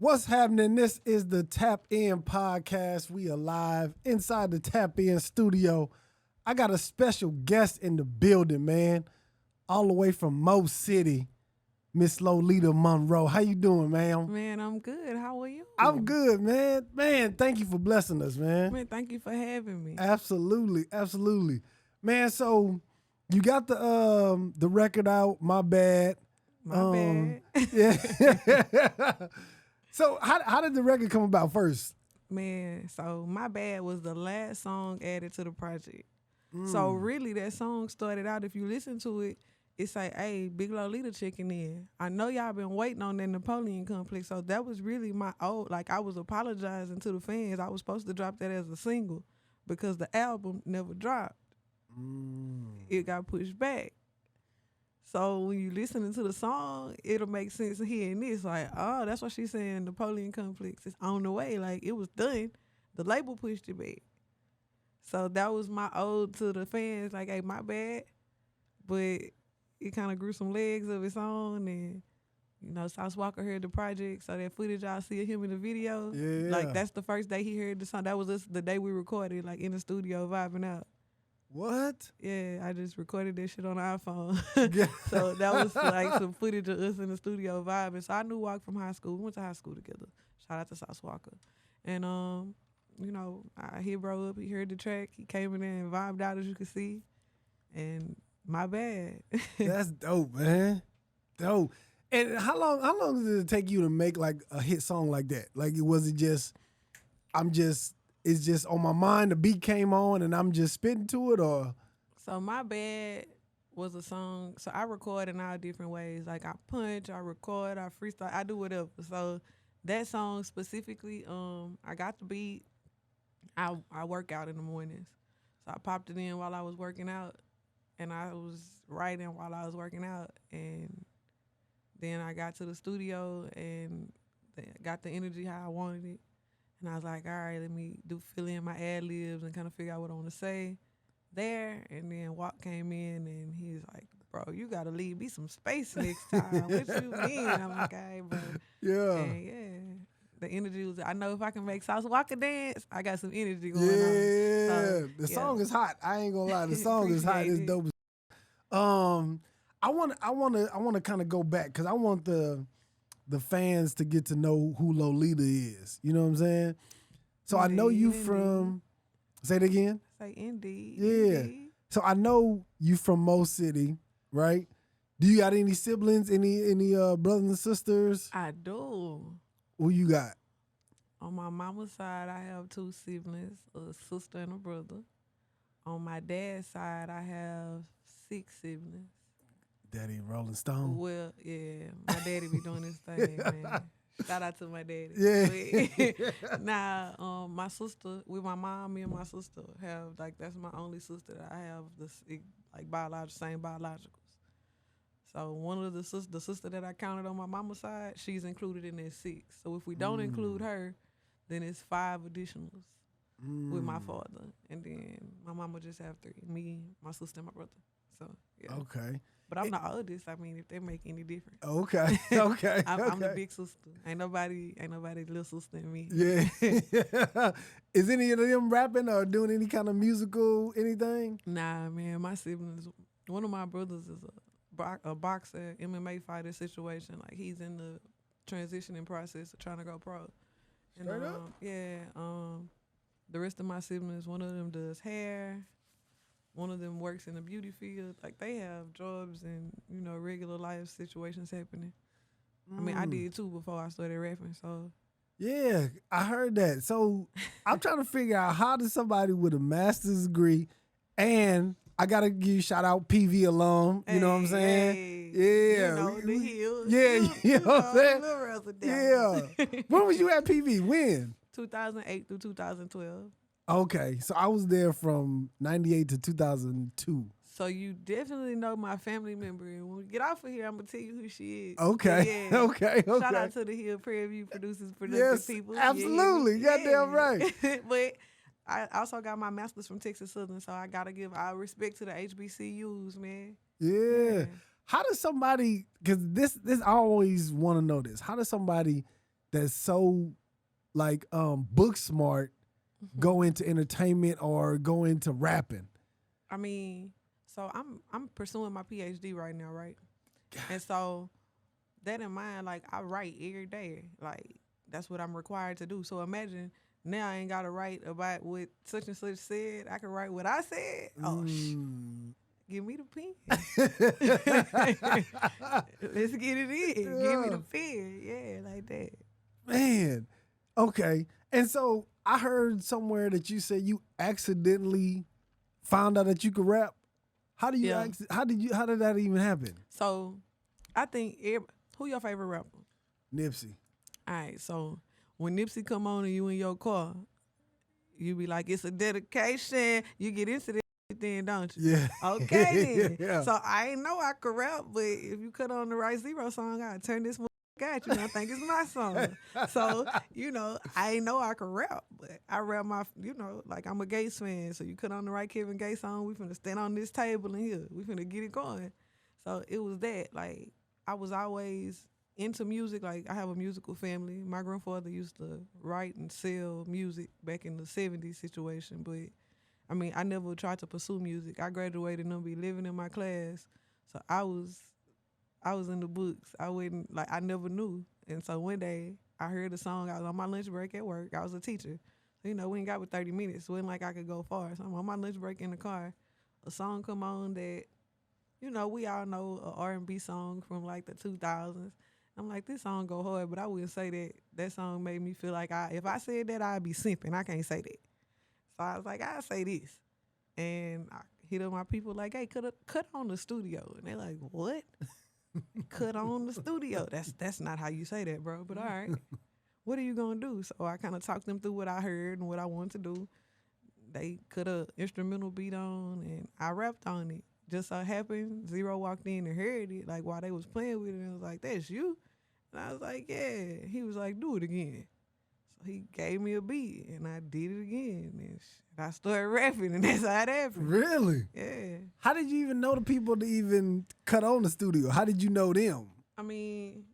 What's happening? This is the Tap In podcast. We are live inside the Tap In studio. I got a special guest in the building, man. All the way from Mo City, Miss Lolita Monreaux. How you doing, ma'am? Man, I'm good. How are you? I'm good, man. Man, thank you for blessing us, man. Man, thank you for having me. Absolutely, absolutely. Man, so you got the record out, My Bad. My bad. Yeah. So how did the record come about first? Man, so My Bad was the last song added to the project. So really that song started out, if you listen to it, it's like, hey, Big Lolita checking in. I know y'all been waiting on that Napoleon complex. So that was really my old, like I was apologizing to the fans. I was supposed to drop that as a single because the album never dropped. It got pushed back. So when you listening to the song, it'll make sense hearing this. Like, oh, that's what she's saying. Napoleon complex is on the way. Like, it was done. The label pushed it back. So that was my ode to the fans. Like, hey, my bad. But it kind of grew some legs of its own. And, you know, Sauce Walker heard the project. So that footage y'all see of him in the video. Yeah. Like, that's the first day he heard the song. That was the day we recorded, like, in the studio, vibing out. What? Yeah, I just recorded that shit on the iPhone. So that was like some footage of us in the studio vibing. So I knew Walk from high school. We went to high school together. Shout out to Sauce Walker. And, you know, he bro up. He heard the track. He came in there and vibed out, as you could see. And My Bad. That's dope, man. Dope. And how long did it take you to make like a hit song like that? Like, was it just, it's just on my mind, the beat came on and I'm just spitting to it, or? So My Bad was a song. So I record in all different ways. Like I punch, I record, I freestyle, I do whatever. So that song specifically, I got the beat. I work out in the mornings. So I popped it in while I was working out, and I was writing while I was working out. And then I got to the studio and got the energy how I wanted it. And I was like, all right, let me fill in my ad-libs and kind of figure out what I want to say there. And then Walk came in and he's like, bro, you got to leave me some space next time. What you mean? I'm like, all right, bro. Yeah. And yeah, the energy was, I know if I can make Sauce Walker dance, I got some energy going on. Yeah. So, The song is hot. I ain't gonna lie. The song is hot. It's dope. I want to kind of go back because I want the fans to get to know who Lolita is. You know what I'm saying? So I know you from, say it again? Say indeed. Yeah. Indeed. So I know you from Mo City, right? Do you got any siblings, any brothers and sisters? I do. Who you got? On my mama's side, I have 2 siblings, a sister and a brother. On my dad's side, I have 6 siblings. Daddy Rolling Stone. Well, yeah, my daddy be doing his thing, man. Shout out to my daddy. Yeah. Now, my sister, with my mom, me and my sister have, like, that's my only sister that I have, like, same biologicals. So one of the sister that I counted on my mama's side, she's included in that 6. So if we don't include her, then it's 5 additionals with my father. And then my mama just have 3, me, my sister, and my brother. So, yeah. Okay. But I'm the oldest. I mean, if they make any difference. Okay. Okay. I'm the big sister. Ain't nobody little sister than me. Yeah. Is any of them rapping or doing any kind of musical anything? Nah, man. My siblings, one of my brothers is a boxer, MMA fighter situation. Like, he's in the transitioning process of trying to go pro. Straight up? Yeah. The rest of my siblings, one of them does hair. One of them works in the beauty field. Like, they have jobs and, you know, regular life situations happening. I mean, I did too before I started rapping, so. Yeah, I heard that. So I'm trying to figure out, how does somebody with a master's degree, and I got to give you shout out PV alum, you know what I'm saying? Yeah. You know, the hill. Yeah, you know what I'm saying? Little Russell Yeah. When was you at PV? When? 2008 through 2012. Okay, so I was there from 98 to 2002. So you definitely know my family member. And when we get off of here, I'm going to tell you who she is. Okay, Yeah. okay. Shout out to the Hill Prairie View producers, productive Yes, people. absolutely. Yeah. Goddamn right. But I also got my master's from Texas Southern, so I got to give all respect to the HBCUs, man. Yeah. How does somebody, because this I always want to know this, how does somebody that's so like book smart go into entertainment or go into rapping? I mean, so I'm pursuing my PhD right now, right? And so that in mind, like I write every day. Like that's what I'm required to do. So imagine now I ain't gotta write about what such and such said. I can write what I said. Oh give me the pen. Let's get it in. Give me the pen. Yeah, like that. Man. Okay. And so I heard somewhere that you said you accidentally found out that you could rap. How do you Yeah. how did that even happen? So I think who your favorite rapper? Nipsey. All right, so when Nipsey come on and you in your car, you be like, it's a dedication. You get into that then, don't you? Yeah. Okay then. Yeah. So I ain't know I could rap, but if you cut on the right Zero song, I turn this at you and I think it's my song. So, I ain't know I could rap, but I rap like I'm a Gates fan. So you cut on the right Kevin Gates song, we finna stand on this table in here. We finna get it going. So it was that. Like, I was always into music. Like, I have a musical family. My grandfather used to write and sell music back in the 70s situation. But, I mean, I never tried to pursue music. I graduated and be living in my class. So I was in the books. I never knew. And so one day I heard a song. I was on my lunch break at work. I was a teacher. So, we ain't got with 30 minutes. It wasn't like I could go far. So I'm on my lunch break in the car. A song come on that, we all know a R&B song from like the 2000s. I'm like, this song go hard, but I wouldn't say that. That song made me feel like if I said that, I'd be simping. I can't say that. So I was like, I'll say this. And I hit up my people like, hey, cut on the studio. And they're like, what? Cut on the studio. That's not how you say that, bro. But all right, what are you gonna do? So I kind of talked them through what I heard and what I wanted to do. They cut a instrumental beat on, and I rapped on it. Just so happened, Zero walked in and heard it, like while they was playing with it, and was like, "That's you." And I was like, "Yeah." He was like, "Do it again." So he gave me a beat, and I did it again, and I started rapping, and that's how it happened. Really? Yeah. How did you even know the people to even cut on the studio? How did you know them? I mean,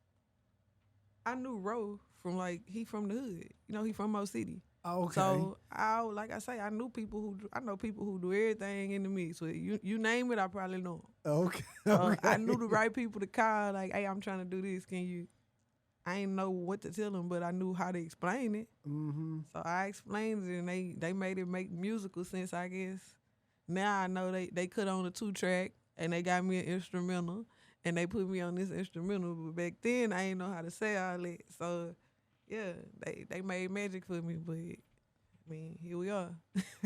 I knew Ro from he from the hood. He from Mo City. Oh, okay. So I know people who do everything in the mix. So you name it, I probably know 'em. Okay. So I knew the right people to call. Like, hey, I'm trying to do this. Can you? I ain't know what to tell them, but I knew how to explain it. Mm-hmm. So I explained it, and they made it make musical sense, I guess. Now I know they cut on a 2-track, and they got me an instrumental, and they put me on this instrumental. But back then, I ain't know how to say all that. So, yeah, they made magic for me. But, I mean, here we are.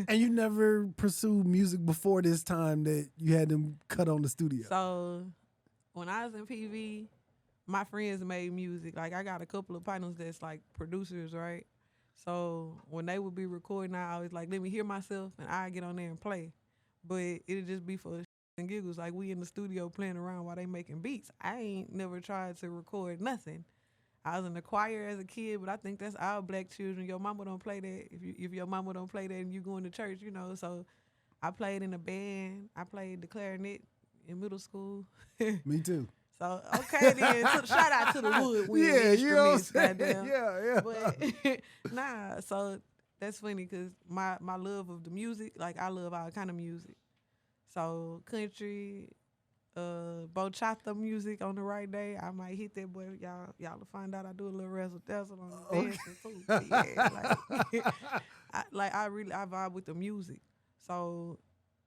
And you never pursued music before this time that you had them cut on the studio? So, when I was in PV, my friends made music. Like, I got a couple of partners that's, like, producers, right? So, when they would be recording, I always, like, let me hear myself, and I get on there and play. But it'd just be for and giggles. Like, we in the studio playing around while they making beats. I ain't never tried to record nothing. I was in the choir as a kid, but I think that's all black children. Your mama don't play that. If your mama don't play that and you going to church, So I played in a band. I played the clarinet in middle school. Me too. So, okay then. Shout out to the woodwind instruments, goddamn. Yeah. But, nah, so that's funny because my love of the music, like, I love all kind of music. So, country, bachata music on the right day, I might hit that boy. Y'all will find out I do a little razzle dazzle on the dancing too. But yeah, I vibe with the music. So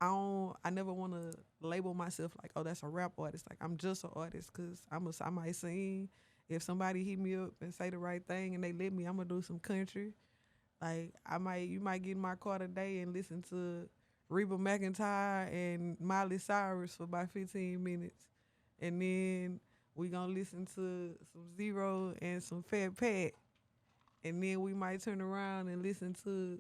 I never want to label myself like, oh, that's a rap artist. Like, I'm just an artist because I might sing. If somebody hit me up and say the right thing and they let me, I'm gonna do some country. Like, you might get in my car today and listen to Reba McEntire and Miley Cyrus for about 15 minutes. And then we gonna listen to some Zero and some Fat Pat. And then we might turn around and listen to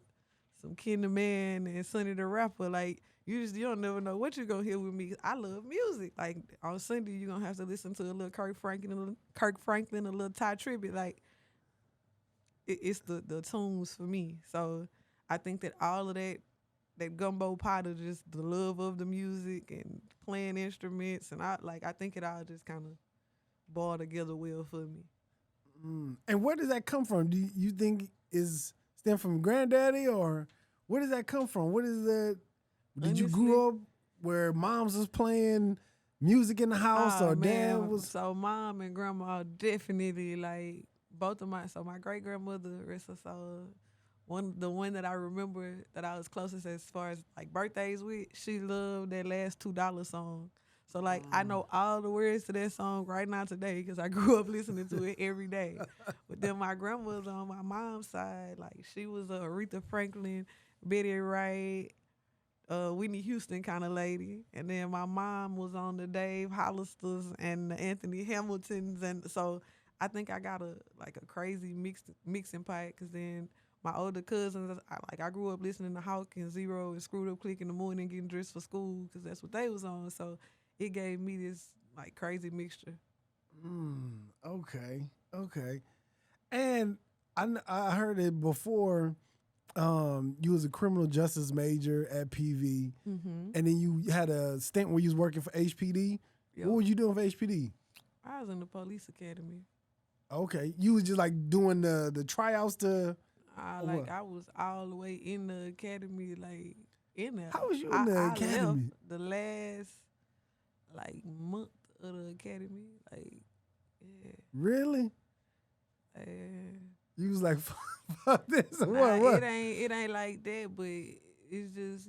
some Ken the Man and Sonny the Rapper. Like, you don't never know what you're gonna hear with me. I love music. Like, on Sunday you're gonna have to listen to a little Kirk Franklin, a little Ty Tribbett. Like, it's the tunes for me. So I think that all of that gumbo pot of just the love of the music and playing instruments, and I think it all just kind of ball together well for me. And where does that come from? Do you think is stem from granddaddy, or where does that come from? What is that? Did you grow up where moms was playing music in the house, or dad was? So mom and grandma definitely like both of my great grandmother, rest her soul, the one that I remember that I was closest as far as like birthdays with, she loved that last $2 song. So like I know all the words to that song right now today because I grew up listening to it every day. But then my grandmother on my mom's side, like she was a Aretha Franklin, Betty Wright, Whitney Houston kind of lady. And then my mom was on the Dave Hollisters and the Anthony Hamiltons. And so I think I got a crazy mixing pot because then my older cousins, I grew up listening to Hawk and Zero and Screwed Up Click in the morning getting dressed for school because that's what they was on. So it gave me this like crazy mixture. Okay. And I heard it before. You was a criminal justice major at PV, and then you had a stint where you was working for HPD. Yep. What were you doing for HPD? I was in the police academy. Okay, you was just like doing the tryouts to. I was all the way in the academy, like in there. How was you in the academy? Left the last like month of the academy, like yeah. Really? You was like, fuck this. Nah, what? It ain't like that, but it's just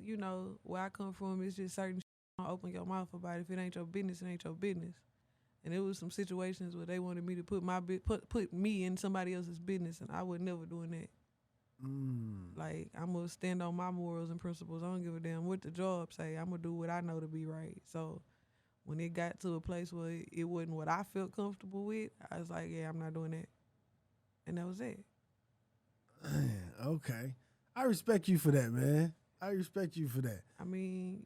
where I come from. It's just certain shit don't open your mouth about. If it ain't your business, it ain't your business. And it was some situations where they wanted me to put me in somebody else's business, and I was never doing that. Like I'm gonna stand on my morals and principles. I don't give a damn what the job say. I'm gonna do what I know to be right. So when it got to a place where it wasn't what I felt comfortable with, I was like, yeah, I'm not doing that. And that was it. Okay. I respect you for that, man. I respect you for that. I mean,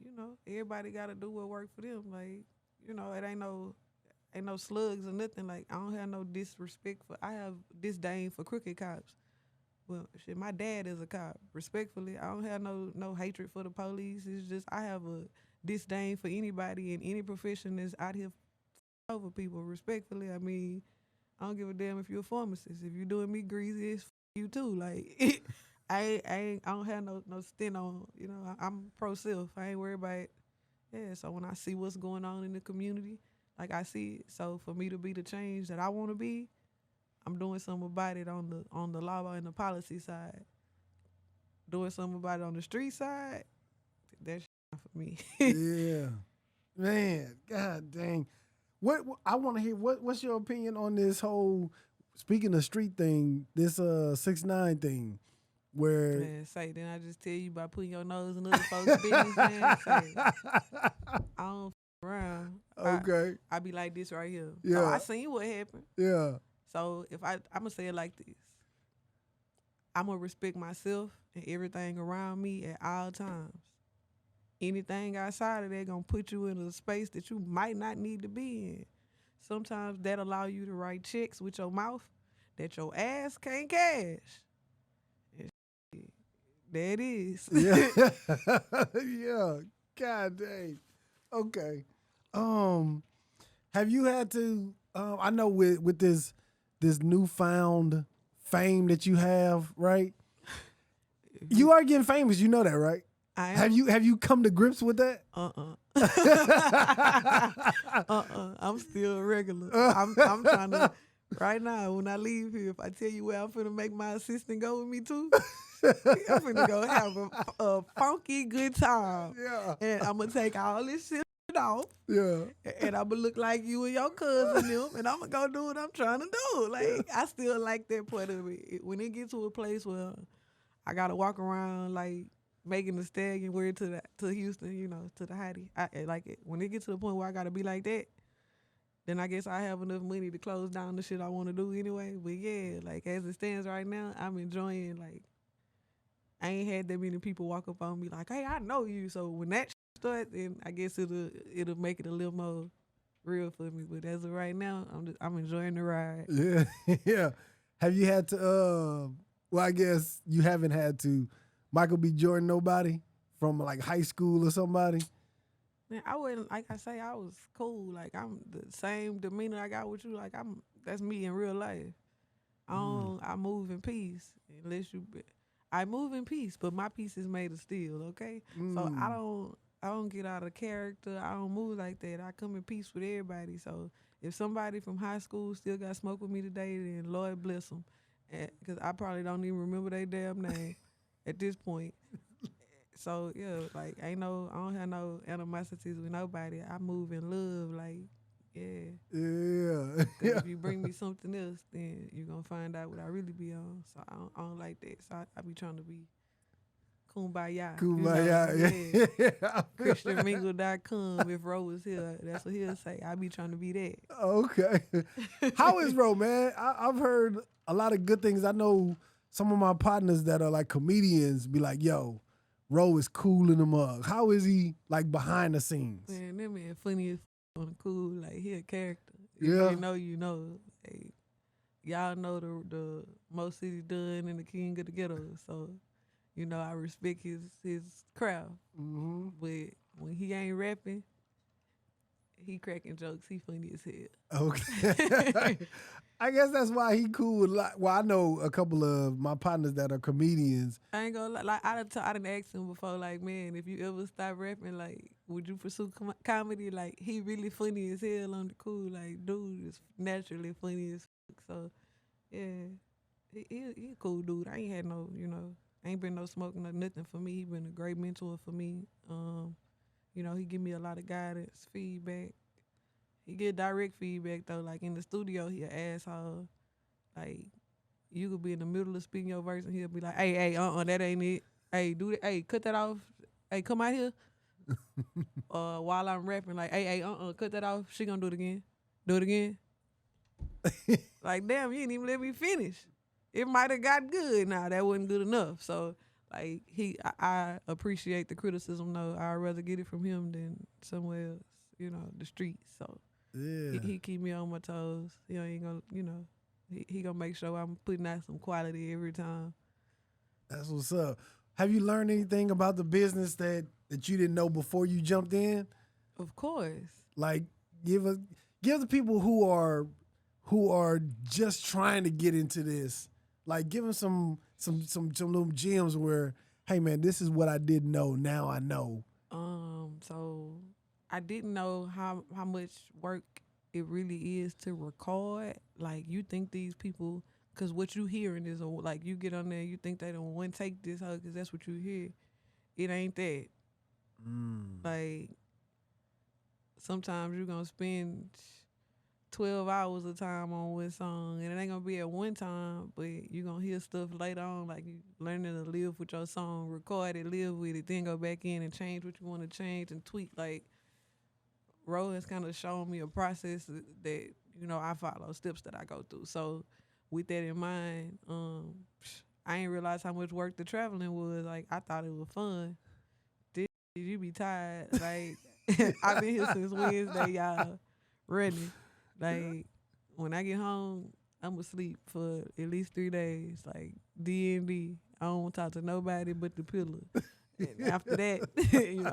everybody got to do what works for them. Like, it ain't no slugs or nothing. Like, I don't have no disrespect I have disdain for crooked cops. Well, shit, my dad is a cop. Respectfully, I don't have no hatred for the police. It's just I have a disdain for anybody in any profession that's out here over people. Respectfully, I mean, I don't give a damn if you're a pharmacist. If you're doing me greasy, it's you too. Like, I don't have no stint on. I'm pro self. I ain't worried about it. Yeah. So when I see what's going on in the community, like I see it. So for me to be the change that I want to be, I'm doing something about it on the law and the policy side. Doing something about it on the street side, that's not for me. Yeah, man. God dang. What I want to hear. What's your opinion on this whole speaking of street thing? This 6ix9ine thing, where then I just tell you by putting your nose in other folks' business, man. I don't around. Okay. I be like this right here. Yeah. So I seen what happened. Yeah. So if I'm gonna say it like this, I'm gonna respect myself and everything around me at all times. Anything outside of that gonna put you in a space that you might not need to be in. Sometimes that allow you to write checks with your mouth that your ass can't cash. And there it is. Yeah. Yeah. God dang. Okay. Have you had to? I know with this newfound fame that you have, right? You are getting famous. You know that, right? I am. Have you come to grips with that? I'm still regular. I'm trying to right now. When I leave here, if I tell you where I'm finna make my assistant go with me too, I'm finna go have a funky good time. Yeah. And I'm gonna take all this shit off. Yeah. And I'm gonna look like you and your cousin them, and I'm gonna go do what I'm trying to do. Like I still like that part of it. When it gets to a place where I gotta walk around like making the stallion wear to Houston, to the hottie. I like it. When it gets to the point where I gotta be like that, then I guess I have enough money to close down the shit I want to do anyway. But yeah, like as it stands right now, I'm enjoying. Like I ain't had that many people walk up on me like, "Hey, I know you." So when that starts, then I guess it'll make it a little more real for me. But as of right now, I'm enjoying the ride. Yeah, yeah. Have you had to? Well, I guess you haven't had to. Michael B. Jordan, nobody from like high school or somebody. Man, I wouldn't like I say I was cool. Like I'm the same demeanor I got with you. Like that's me in real life. I move in peace. Unless I move in peace, but my peace is made of steel. Okay, so I don't get out of character. I don't move like that. I come in peace with everybody. So if somebody from high school still got smoke with me today, then Lord bless them, because I probably don't even remember their damn name at this point. So yeah, like I don't have no animosities with nobody. I move in love, like yeah. Yeah. Cause if you bring me something else, then you're gonna find out what I really be on. So I don't like that. So I be trying to be kumbaya. Kumbaya. You know, yeah. Yeah. ChristianMingle.com. If Ro was here, that's what he'll say. I be trying to be that. Okay. How is Ro, man? I've heard a lot of good things. I know some of my partners that are like comedians be like, yo, Ro is cool in the mug. How is he like behind the scenes? Man, that man funny as on the cool. Like he a character. If Yeah. you know, you know. Like, y'all know the most city done and the king of the ghetto. So, you know, I respect his craft. Mm-hmm. But when he ain't rapping, he cracking jokes. He funny as hell. Okay. I guess that's why he cool with well, I know a couple of my partners that are comedians. I ain't gonna lie. Like I done asked him before, like, man, if you ever stop rapping, like, would you pursue comedy? Like, he really funny as hell on the cool. Like, dude is naturally funny as fuck. So, yeah, he a cool dude. I ain't had no, ain't been no smoking or nothing for me. He been a great mentor for me. He give me a lot of guidance, feedback. He get direct feedback though. Like in the studio, he an asshole. Like you could be in the middle of speaking your verse and he'll be like, "Hey, that ain't it. Hey, do that. Hey, cut that off. Hey, come out here." While I'm rapping, like, "Hey, cut that off. She gonna do it again. Do it again." Like, damn, you didn't even let me finish. It might have got good. Nah, that wasn't good enough. So, like, I appreciate the criticism though. I'd rather get it from him than somewhere else. The streets. So. Yeah. He keep me on my toes. He ain't gonna, he gonna make sure I'm putting out some quality every time. That's what's up. Have you learned anything about the business that you didn't know before you jumped in? Of course. Like give the people who are just trying to get into this, like give them some little gems where, hey man, this is what I didn't know. Now I know. So I didn't know how much work it really is to record. Like, you think these people, because what you hearing is, like, you get on there, you think they don't want to take this hoe because that's what you hear. It ain't that. Like, sometimes you're going to spend 12 hours of time on one song, and it ain't going to be at one time, but you're going to hear stuff later on, like you learning to live with your song, record it, live with it, then go back in and change what you want to change and tweak. Like, Ro has kind of shown me a process that, I follow, steps that I go through. So with that in mind, I ain't realized how much work the traveling was. Like, I thought it was fun. You be tired. Like, I've been here since Wednesday, y'all, running. Like, when I get home, I'm going to sleep for at least 3 days. Like, D&D. I don't want to talk to nobody but the pillar. And after that,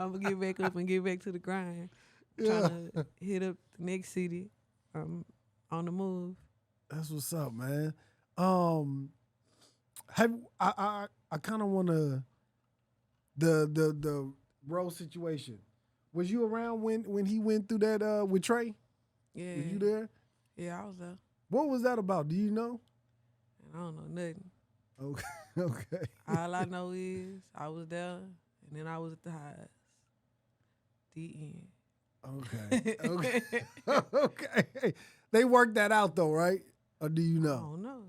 I'm going to get back up and get back to the grind. Trying to hit up the next city. On the move. That's what's up, man. I kind of want to the Ro situation. Was you around when he went through that with Trae? Yeah. Was you there? Yeah, I was there. What was that about? Do you know? I don't know nothing. Okay. Okay. All I know is I was there, and then I was at the highs. The end. Okay. Okay. Okay. They worked that out though, right? Or do you know? I don't know.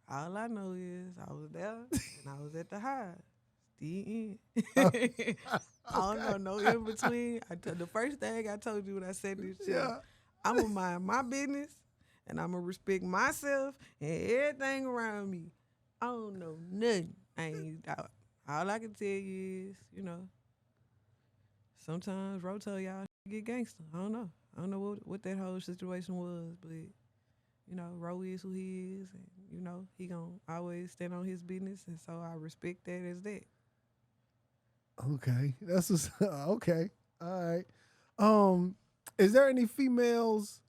All I know is I was there and I was at the highs. The end. Okay. I don't know no in between. The first thing I told you when I said this shit, I'm gonna mind my business and I'm gonna respect myself and everything around me. I don't know nothing. All I can tell you is, sometimes Ro tell y'all get gangster. I don't know what that whole situation was, but Ro is who he is, and he gonna always stand on his business, and so I respect that as that. Okay, that's what's okay. All right. Is there any females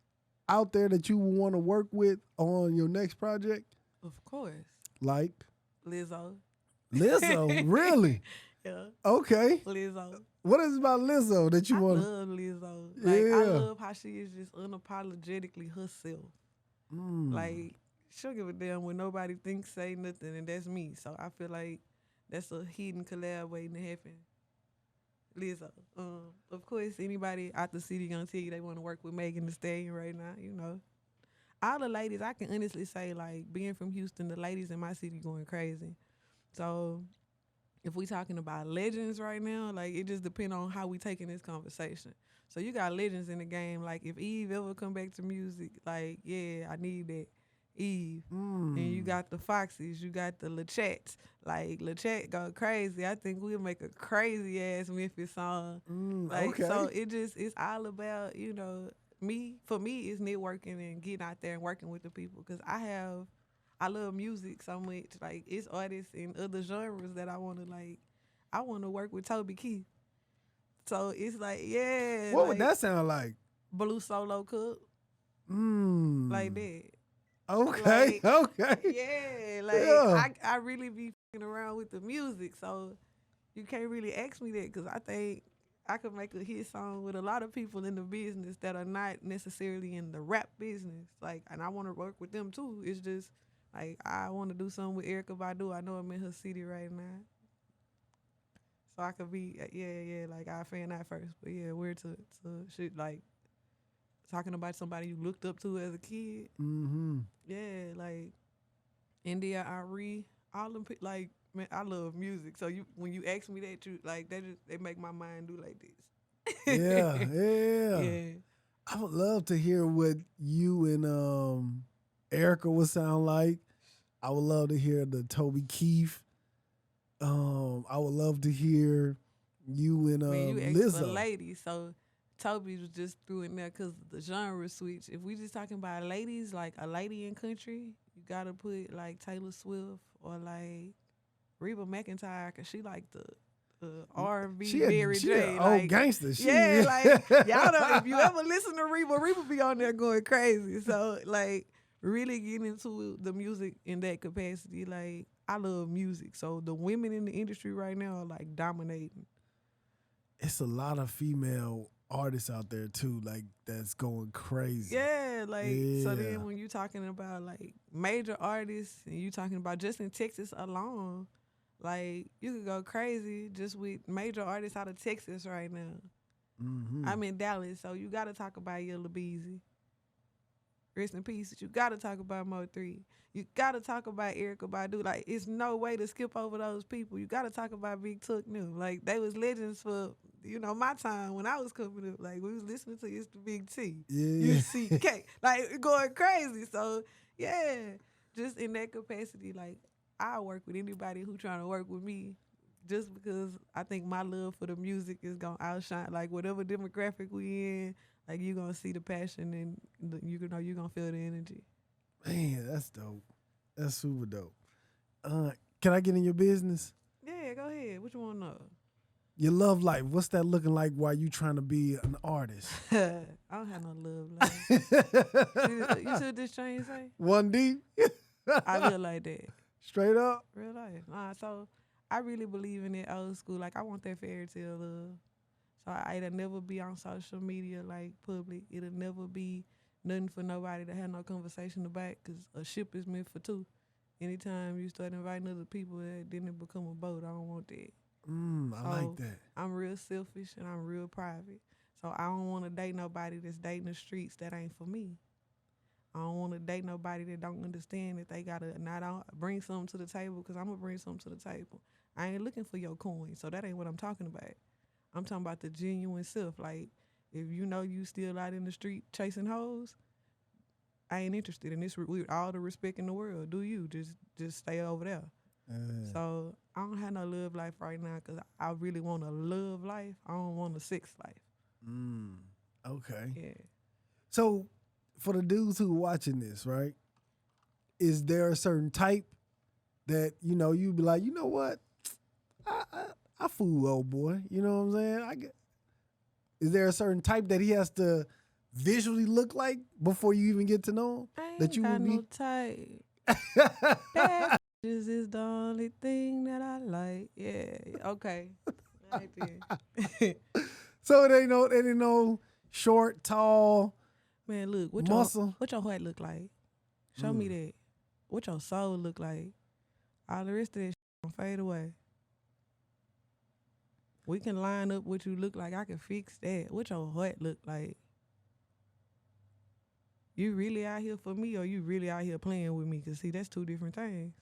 out there that you want to work with on your next project? Of course. Like Lizzo. Lizzo, really? Yeah. Okay. Lizzo. What is it about Lizzo that you I want? love Lizzo. Like, I Yeah. love how she is just unapologetically herself. Like, she'll give a damn when nobody thinks, say nothing, and that's me. So I feel like that's a hidden collab waiting to happen. Lizzo. Of course, anybody out the city gonna tell you they want to work with Megan Thee Stallion right now, you know. All the ladies, I can honestly say, like, being from Houston, the ladies in my city going crazy. So if we talking about legends right now, like, it just depends on how we taking this conversation. So you got legends in the game. Like, if Eve ever come back to music, like, yeah, I need that Eve. And you got the Foxes, you got the LaChats. Like, LaChat go crazy. I think we'll make a crazy ass Memphis song. Like, Okay. so it's all about, you know, for me, it's networking and getting out there and working with the people. Because I love music so much. Like, it's artists in other genres that I want to work with Toby Keith. So it's like, yeah. What like, would that sound like? Blue Solo Cup. Like that. Okay. Like, okay. Yeah. Like, Yeah. I really be fucking around with the music. So you can't really ask me that because I think I could make a hit song with a lot of people in the business that are not necessarily in the rap business. Like, and I want to work with them too. It's just, like, I want to do something with Erykah Badu. I know I'm in her city right now. So I could be, like, I fan that first. But yeah, we're to shit, like, talking about somebody you looked up to as a kid. Yeah, like, India, Ari, all them, like, man, I love music. So when you ask me that, you, like, they make my mind do like this. Yeah. I would love to hear what you and Erykah would sound like. I would love to hear the Toby Keith. I would love to hear you and you asked Lizzo. for ladies, so Toby was just threw in there because the genre switch. If we just talking about ladies, like a lady in country, you gotta put like Taylor Swift or like Reba McEntire, cause she like the R&B Mary J. Like, Like, gangster. yeah, like, y'all know, if you ever listen to Reba be on there going crazy. So, like, really getting into the music in that capacity. Like, I love music. So the women in the industry right now are like dominating. It's a lot of female artists out there too, like, that's going crazy. Yeah, like, so then when you talking about like major artists and you talking about just in Texas alone, like, you could go crazy just with major artists out of Texas right now. I'm in Dallas, so you got to talk about Yella Beezy. Rest in peace. You got to talk about Mo3. You got to talk about Erykah Badu. Like, it's no way to skip over those people. You got to talk about Big Tuck them. Like, they was legends for, you know, my time when I was coming up. Like, we was listening to It's the Big T. Yeah. UCK. Like, going crazy. So, yeah, just in that capacity, like, I work with anybody who trying to work with me just because I think my love for the music is going to outshine, like, whatever demographic we in. Like, you're going to see the passion and you're going to feel the energy. Man, that's dope. That's super dope. Can I get in your business? Yeah, go ahead. What you want to know? Your love life, what's that looking like while you trying to be an artist? I don't have no love life. You see what this chain say? One deep? I feel like that. Straight up? Real life. So I really believe in it old school. Like, I want that fairy tale love. So it'll never be on social media, like, public. It'll never be nothing for nobody to have no conversation about, because a ship is meant for two. Anytime you start inviting other people, then it become a boat. I don't want that. I like that. I'm real selfish and I'm real private. So I don't want to date nobody that's dating the streets that ain't for me. I don't want to date nobody that don't understand that they got to not bring something to the table, because I'm going to bring something to the table. I ain't looking for your coin, so that ain't what I'm talking about. I'm talking about the genuine self. Like, if you know you still out in the street chasing hoes, I ain't interested in this with all the respect in the world. Do you? Just stay over there. So I don't have no love life right now because I really want a love life. I don't want a sex life. Okay. Yeah. So for the dudes who watching this, right, is there a certain type that, you know, you be like, you know what? I fool old boy. You know what I'm saying? Is there a certain type that he has to visually look like before you even get to know him? I ain't that you got would be? no type. Bad bitches is the only thing that I like. Yeah, okay. Right there. So it ain't no short, tall, Man, look, muscle. what your heart look like? Show me that. What your soul look like? All the rest of that shit gonna fade away. We can line up what you look like. I can fix that. What your heart look like? You really out here for me, or you really out here playing with me? Cause see, that's two different things.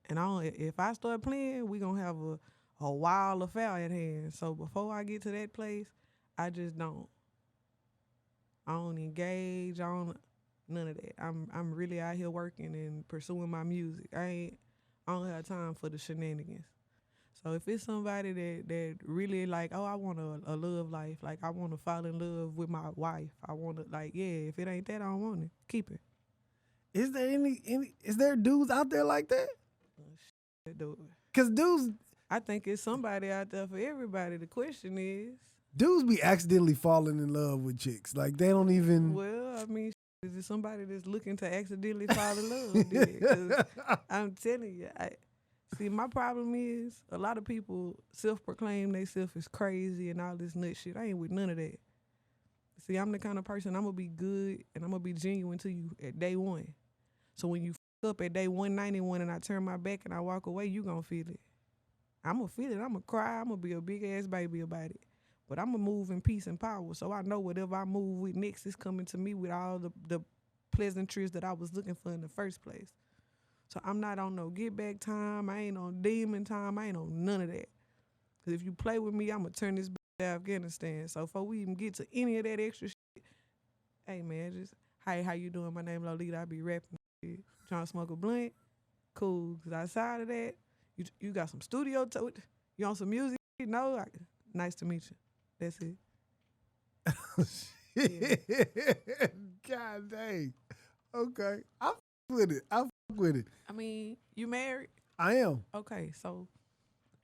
And if I start playing, we gonna have a wild affair at hand. So before I get to that place, I just don't. I don't engage. I don't none of that. I'm really out here working and pursuing my music. I don't have time for the shenanigans. So if it's somebody that really like, oh, I want a love life, like I want to fall in love with my wife. I want to like, yeah. If it ain't that, I don't want it. Keep it. Is there is there dudes out there like that? Dude. Cause dudes, I think it's somebody out there for everybody. The question is, dudes be accidentally falling in love with chicks. Like they don't even. well, I mean, is it somebody that's looking to accidentally fall in love? Because I'm telling you, see, my problem is a lot of people self-proclaim themselves as crazy and all this nut shit. I ain't with none of that. See, I'm the kind of person, I'm going to be good and I'm going to be genuine to you at day one. So when you f up at day 191 and I turn my back and I walk away, you going to feel it. I'm going to feel it. I'm going to cry. I'm going to be a big-ass baby about it. But I'm going to move in peace and power. So I know whatever I move with next is coming to me with all the pleasantries that I was looking for in the first place. So I'm not on no get back time. I ain't on demon time. I ain't on none of that. Because if you play with me, I'm going to turn this bitch to Afghanistan. So before we even get to any of that extra shit, hey, man, just, hey, how you doing? My name Lolita. I be rapping. Trying to smoke a blunt. Cool. Because outside of that, you got some studio. You on some music? No? Nice to meet you. That's it. Yeah. God dang. Okay. I fuck with it. I mean, you married? I am. Okay, so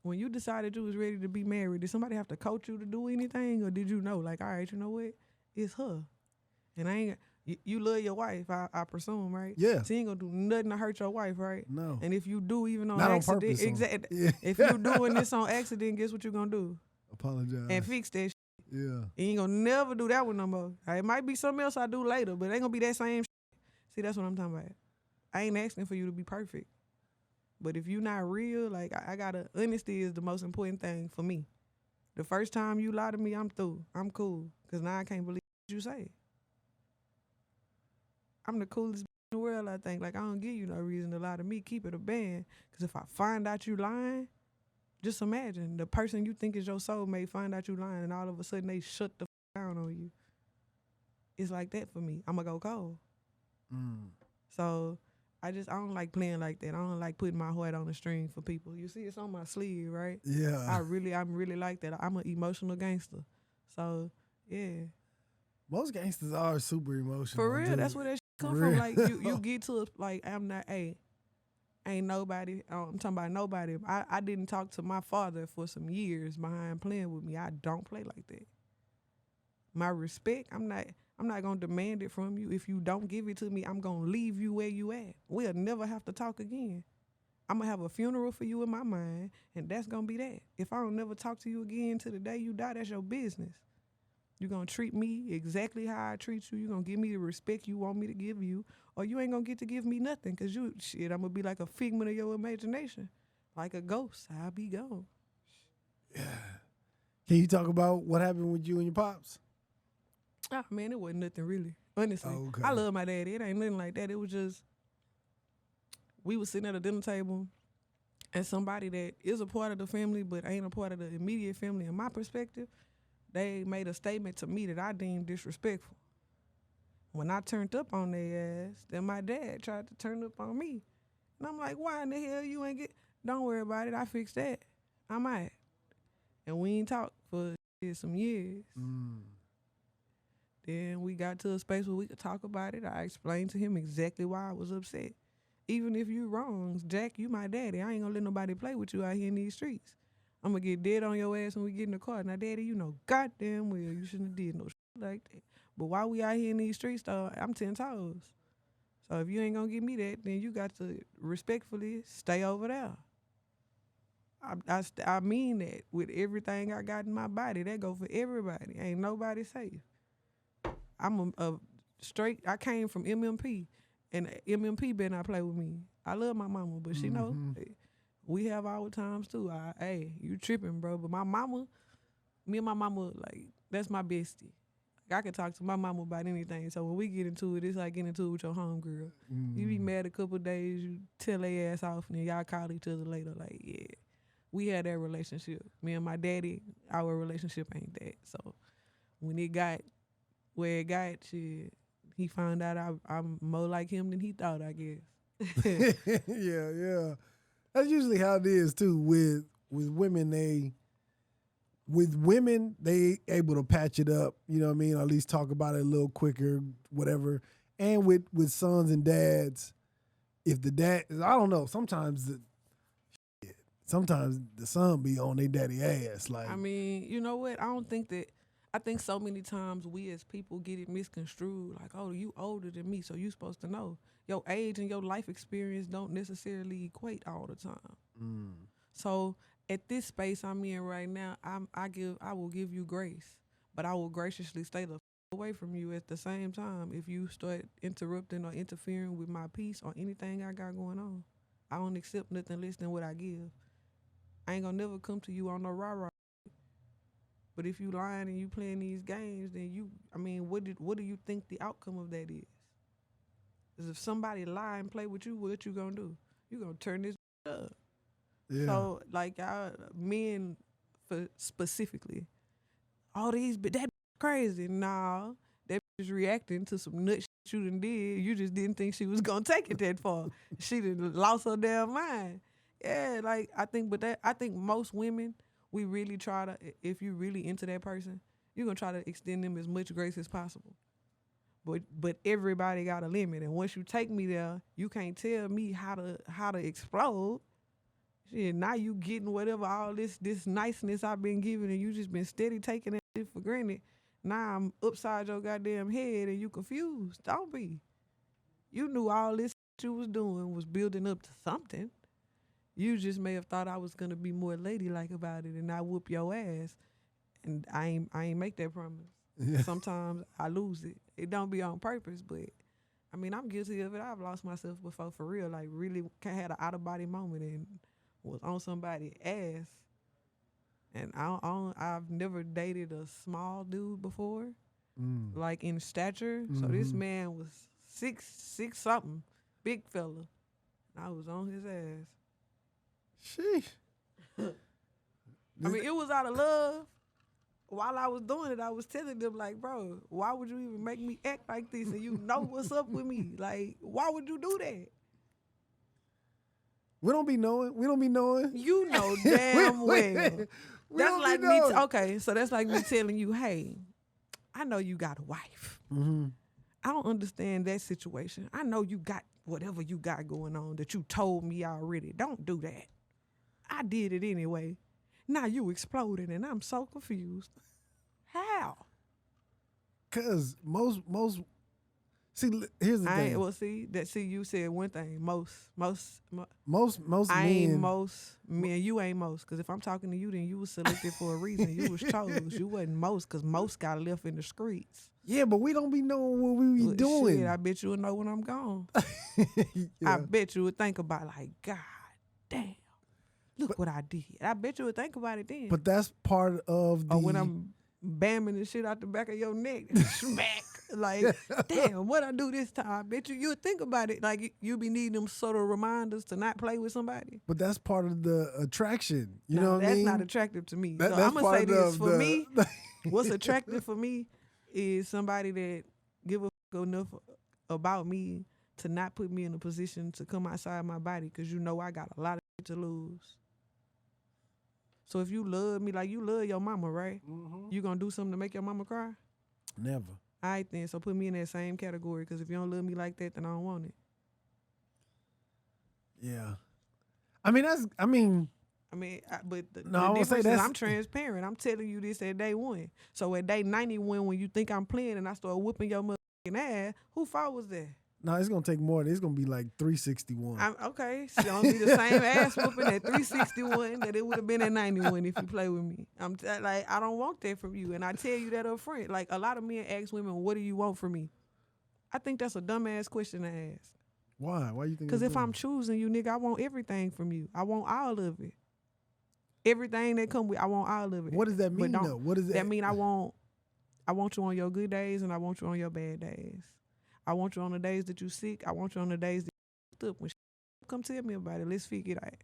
when you decided you was ready to be married, did somebody have to coach you to do anything, or did you know, like, all right, you know what? It's her. And I ain't, you love your wife, I presume, right? Yeah. So you ain't gonna do nothing to hurt your wife, right? No. And if you do, even on Not accident, on purpose. exactly. Yeah. If you doing this on accident, guess what you gonna do? Apologize. And fix that shit. Yeah. You ain't gonna never do that one no more. It might be something else I do later, but it ain't gonna be that same shit. See, that's what I'm talking about. I ain't asking for you to be perfect. But if you not real, like, I gotta, honesty is the most important thing for me. The first time you lie to me, I'm through. I'm cool. Because now I can't believe what you say. I'm the coolest in the world, I think. Like, I don't give you no reason to lie to me. Keep it a band. Because if I find out you lying, just imagine the person you think is your soulmate find out you lying and all of a sudden they shut the down on you. It's like that for me. I'm going to go cold. So I don't like playing like that. I don't like putting my heart on the string for people. You see, it's on my sleeve, right? Yeah. I'm really like that. I'm an emotional gangster. So, yeah. Most gangsters are super emotional. For real, dude. that's where that shit come from. Like, you get to, like, I'm not, ain't nobody, I'm talking about nobody. I didn't talk to my father for some years behind playing with me. I don't play like that. My respect, I'm not gonna demand it from you. If you don't give it to me, I'm gonna leave you where you at. We'll never have to talk again. I'm gonna have a funeral for you in my mind, and that's gonna be that. If I don't never talk to you again till the day you die, that's your business. You're gonna treat me exactly how I treat you. You're gonna give me the respect you want me to give you, or you ain't gonna get to give me nothing, because I'm gonna be like a figment of your imagination. Like a ghost, I'll be gone. Yeah. Can you talk about what happened with you and your pops? Ah, man, it wasn't nothing really. Honestly, Okay. I love my daddy. It ain't nothing like that. It was just, we was sitting at a dinner table, and somebody that is a part of the family but ain't a part of the immediate family, in my perspective, they made a statement to me that I deemed disrespectful. When I turned up on their ass, then my dad tried to turn up on me. And I'm like, why in the hell you ain't get, don't worry about it, I fixed that. I'm all right. And we ain't talked for some years. Then we got to a space where we could talk about it. I explained to him exactly why I was upset. Even if you wrong, Jack, you my daddy. I ain't gonna let nobody play with you out here in these streets. I'm gonna get dead on your ass when we get in the car. Now, daddy, you know goddamn well you shouldn't have did no shit like that. But while we out here in these streets, though, I'm 10 toes. So if you ain't gonna give me that, then you got to respectfully stay over there. I mean that with everything I got in my body. That go for everybody. Ain't nobody safe. I'm a straight. I came from MMP, and MMP better not play with me. I love my mama, but she know we have our times too. Hey, you tripping, bro? But my mama, me and my mama, like that's my bestie. Like, I can talk to my mama about anything. So when we get into it, it's like getting into it with your homegirl. You be mad a couple of days, you tell their ass off, and then y'all call each other later. Like, yeah, we had that relationship. Me and my daddy, our relationship ain't that. So when it got where it got, shit, he found out I'm more like him than he thought, I guess. Yeah. That's usually how it is too with women. They able to patch it up, you know what I mean? Or at least talk about it a little quicker, whatever. And with sons and dads, if the dad, I don't know, sometimes the son be on their daddy ass. Like, I mean, you know what? I think so many times we as people get it misconstrued. Like, oh, you older than me, so you supposed to know. Your age and your life experience don't necessarily equate all the time. So at this space I'm in right now, I will give you grace, but I will graciously stay the away from you at the same time if you start interrupting or interfering with my peace or anything I got going on. I don't accept nothing less than what I give. I ain't gonna never come to you on no rah-rah. But if you lying and you playing these games, then what do you think the outcome of that is? Because if somebody lie and play with you, what you gonna do? You gonna turn this up. yeah. So, like, men specifically, all these, but that crazy. Nah, that is reacting to some nut shit you done did. You just didn't think she was gonna take it that far. She done lost her damn mind. Yeah, like, I think most women, we really try to, if you really into that person, you're gonna try to extend them as much grace as possible. But everybody got a limit, and once you take me there, you can't tell me how to explode. Shit, now you getting whatever all this niceness I've been giving, and you just been steady taking that shit for granted. Now I'm upside your goddamn head, and you confused. Don't be. You knew all this you was doing was building up to something. You just may have thought I was gonna be more ladylike about it, and not whoop your ass. And I ain't make that promise. Yeah. Sometimes I lose it. It don't be on purpose, but I mean, I'm guilty of it. I've lost myself before for real. Like, really had an out of body moment and was on somebody's ass. And I've never dated a small dude before, like in stature. So this man was six something, big fella. And I was on his ass. Sheesh. I mean, it was out of love. While I was doing it, I was telling them, like, bro, why would you even make me act like this? And you know what's up with me. Like, why would you do that? We don't be knowing. You know damn well. That's like me. Okay, so that's like me telling you, hey, I know you got a wife. I don't understand that situation. I know you got whatever you got going on that you told me already. Don't do that. I did it anyway. Now you exploded, and I'm so confused. How? Cause most. See, here's the thing. Well, see, you said one thing. Most I ain't men. Most men. You ain't most. Cause if I'm talking to you, then you was selected for a reason. You was chose. You wasn't most. Cause most got left in the streets. Yeah, but we don't be knowing what we be doing. Shit, I bet you would know when I'm gone. Yeah. I bet you would think about like, God damn. Look what I did. I bet you would think about it then. But that's part of the... Or when I'm bamming the shit out the back of your neck. Smack. Like, damn, what I do this time? I bet you would think about it. Like, you be needing them sort of reminders to not play with somebody. But that's part of the attraction. You know what I mean? That's not attractive to me. So I'm going to say this. For me, what's attractive for me is somebody that give a fuck enough about me to not put me in a position to come outside my body, because you know I got a lot of shit to lose. So if you love me like you love your mama, right? You gonna do something to make your mama cry? Never. All right then, so put me in that same category, because if you don't love me like that, then I don't want it. Yeah. But the I difference say is that's... I'm transparent. I'm telling you this at day one. So at day 91, when you think I'm playing and I start whooping your motherfucking ass, who fault was that? No, it's gonna take more. It's gonna be like 361. Okay. It's gonna be the same ass whooping at 361 that it would have been at 91 if you play with me. Like, I don't want that from you, and I tell you that up front. Like, a lot of men ask women, "What do you want from me?" I think that's a dumbass question to ask. Why? Why you think? Because if I'm choosing you, nigga, I want everything from you. I want all of it. Everything that come with, I want all of it. What does that mean, though? What does that mean? I want you on your good days, and I want you on your bad days. I want you on the days that you sick. I want you on the days that you up. When come tell me about it. Let's figure it out.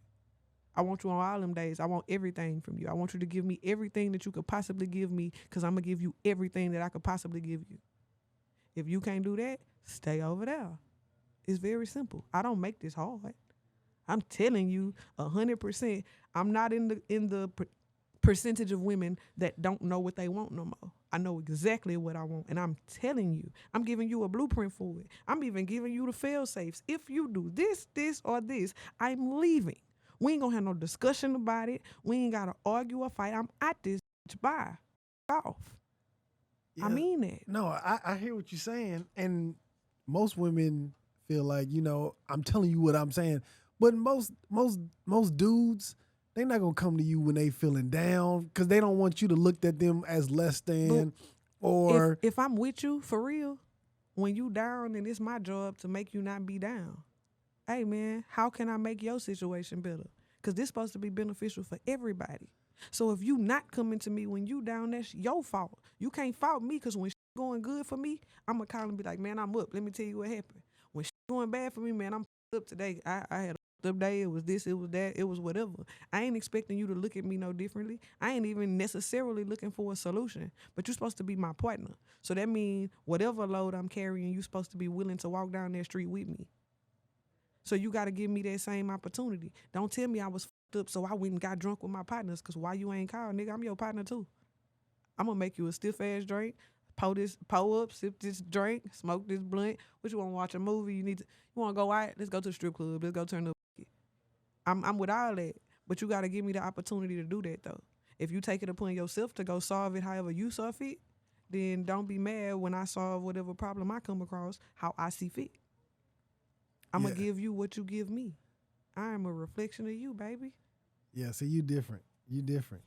I want you on all them days. I want everything from you. I want you to give me everything that you could possibly give me, because I'm going to give you everything that I could possibly give you. If you can't do that, stay over there. It's very simple. I don't make this hard. I'm telling you 100%. I'm not in the percentage of women that don't know what they want no more. I know exactly what I want, and I'm telling you. I'm giving you a blueprint for it. I'm even giving you the fail-safes. If you do this, or this, I'm leaving. We ain't gonna have no discussion about it. We ain't gotta argue or fight. I'm at this bitch. Bye. Off. Yeah, I mean that. No, I hear what you're saying, and most women feel like, I'm telling you what I'm saying, but most dudes, they not gonna come to you when they feeling down, because they don't want you to look at them as less than. Or if I'm with you for real, when you down, then it's my job to make you not be down. Hey man, how can I make your situation better? Because this supposed to be beneficial for everybody. So if you not coming to me when you down, that's your fault. You can't fault me, because when going good for me, I'm gonna call and be like, man, I'm up. Let me tell you what happened. When going bad for me, man, I'm up today. I had a up day. It was this, it was that, it was whatever. I ain't expecting you to look at me no differently. I ain't even necessarily looking for a solution, but you're supposed to be my partner. So that means whatever load I'm carrying, you're supposed to be willing to walk down that street with me. So you got to give me that same opportunity. Don't tell me I was fucked up so I went and got drunk with my partners, because why you ain't called, nigga? I'm your partner too. I'm going to make you a stiff-ass drink, pour up, sip this drink, smoke this blunt. What, you want to watch a movie? You want to go out? Let's go to the strip club. Let's go turn up. I'm with all that, but you got to give me the opportunity to do that, though. If you take it upon yourself to go solve it however you saw fit, then don't be mad when I solve whatever problem I come across how I see fit. I'm going to give you what you give me. I am a reflection of you, baby. Yeah, see, you different. You different.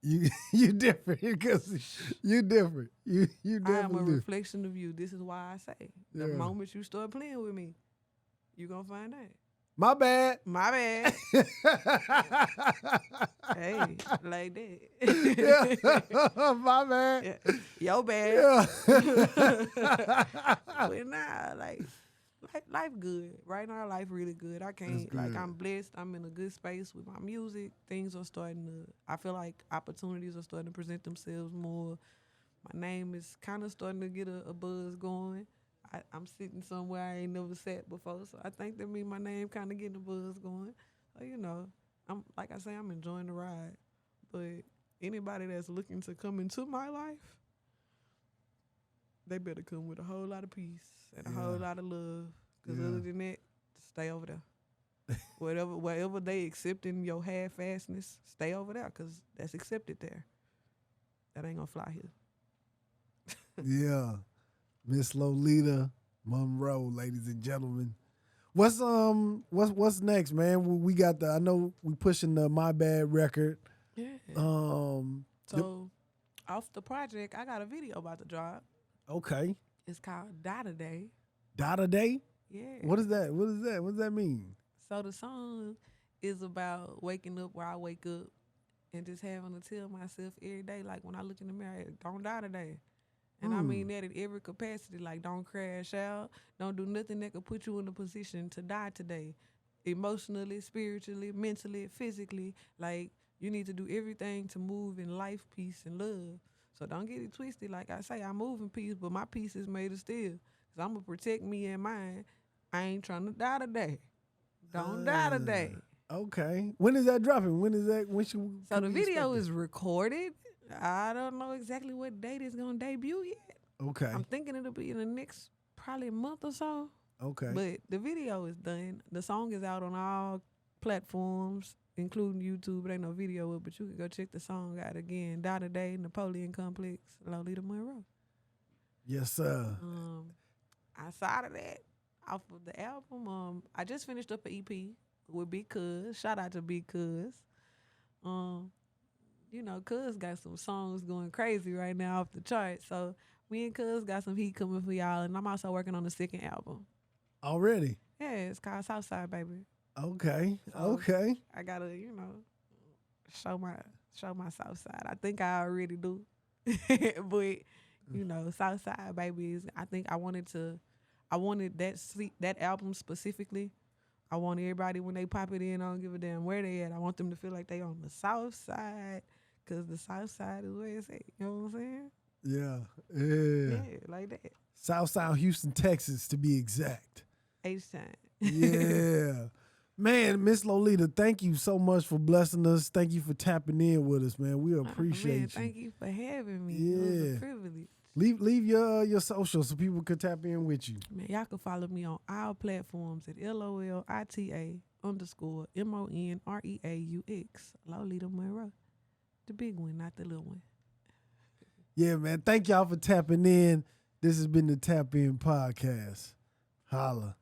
You different, because you different. You different. I am a reflection of you. This is why I say, the moment you start playing with me, you're going to find out. My bad. Hey, like that. Yeah. My bad. Yeah. Your bad. Yeah. But nah, like life good. Right now, life really good. I can't, like, I'm blessed. I'm in a good space with my music. Things are starting to, I feel like opportunities are starting to present themselves more. My name is kind of starting to get a buzz going. I'm sitting somewhere I ain't never sat before, so I think that means my name kind of getting a buzz going. So, I'm, like I say, I'm enjoying the ride. But anybody that's looking to come into my life, they better come with a whole lot of peace and a whole lot of love. Because other than that, stay over there. Wherever they accepting your half-assedness, stay over there, because that's accepted there. That ain't gonna fly here. Yeah. Miss Lolita Monreaux, ladies and gentlemen. What's next, man? We got I know we pushing the My Bad record. Yeah. So off the project, I got a video about to drop. Okay. It's called Dada Day. Dada Day? Yeah. What is that? What does that mean? So the song is about waking up where I wake up and just having to tell myself every day, like when I look in the mirror, don't die today. And I mean that in every capacity, like don't crash out, don't do nothing that could put you in a position to die today. Emotionally, spiritually, mentally, physically, like you need to do everything to move in life, peace, and love. So don't get it twisted. Like I say, I move in peace, but my peace is made of steel. Because I'm going to protect me and mine. I ain't trying to die today. Don't die today. Okay. When is that dropping? So the video is recorded. I don't know exactly what date it's going to debut yet. Okay. I'm thinking it'll be in the next probably a month or so. Okay. But the video is done. The song is out on all platforms, including YouTube. It ain't no video up, but you can go check the song out again. Dada Day, Napoleon Complex, Lolita Monreaux. Yes, sir. Outside of that, off of the album, I just finished up an EP with Big Cuz. Shout out to Big Cuz. You know, Cuz got some songs going crazy right now off the chart. So me and Cuz got some heat coming for y'all, and I'm also working on the second album. Already? Yeah, it's called Southside, baby. Okay. So Okay. I gotta, you know, show my Southside. I think I already do, but you know, Southside, baby, is. I think I wanted that album specifically. I want everybody when they pop it in, I don't give a damn where they at. I want them to feel like they on the South Side, cause the South Side is where it's at. You know what I'm saying? Yeah. Yeah, like that. South Houston, Texas, to be exact. H-Time. Yeah. Man, Miss Lolita, thank you so much for blessing us. Thank you for tapping in with us, man. We appreciate you. Thank you for having me. Yeah. It was a privilege. Leave your socials so people can tap in with you. Man, y'all can follow me on all platforms at LOLITA_MONREAUX. Lolita Monreaux. The big one, not the little one. Yeah, man. Thank y'all for tapping in. This has been the Tap In Podcast. Holla.